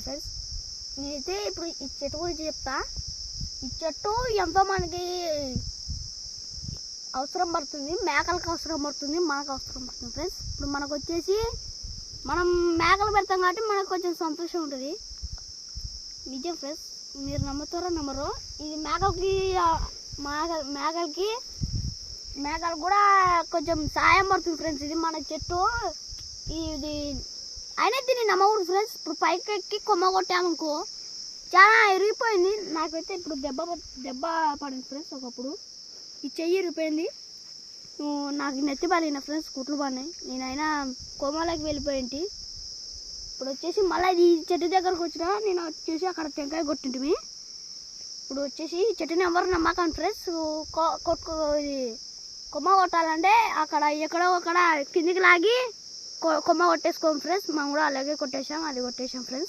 Friends నేనైతే ఇప్పుడు ఈ చెట్టు గురించి చెప్తా. ఈ చెట్టు ఎంతో మనకి అవసరం పడుతుంది, మేకలకు అవసరం పడుతుంది, మనకు అవసరం పడుతుంది ఫ్రెండ్స్. ఇప్పుడు మనకు వచ్చేసి మనం మేకలు పెడతాం కాబట్టి మనకు కొంచెం సంతోషం ఉంటుంది. నిజం ఫ్రెండ్స్, మీరు నమ్ముతారో నమ్మరో, ఇది మేకలు కూడా కొంచెం సాయం పడుతుంది ఫ్రెండ్స్. ఇది మన చెట్టు, ఇది అయినా దీన్ని నమ్మకూడదు ఫ్రెండ్స్. ఇప్పుడు పైకి ఎక్కి కొమ్మ కొట్టామనుకో చాలా ఇరిగిపోయింది. నాకైతే ఇప్పుడు దెబ్బ పడింది ఫ్రెండ్స్. ఒకప్పుడు ఈ చెయ్యి ఇరిగిపోయింది, నాకు నెత్తి పడిన ఫ్రెండ్స్, కుట్లు పడినాయి. నేనైనా కొమ్మలోకి వెళ్ళిపోయింటి. ఇప్పుడు వచ్చేసి మళ్ళీ ఈ చెట్టు దగ్గరకు వచ్చిన నేను వచ్చేసి అక్కడ టెంకాయ కొట్టింటిమి. ఇప్పుడు వచ్చేసి ఈ చెట్టుని ఎవరు నమ్మకండి ఫ్రెండ్స్. ఇది కొమ్మ కొట్టాలంటే అక్కడ ఎక్కడో అక్కడ కిందికి లాగి కొమ్మ కొట్టేసుకోం ఫ్రెండ్స్. మనం కూడా అలాగే కొట్టేసాం, అది కొట్టేసాం ఫ్రెండ్స్.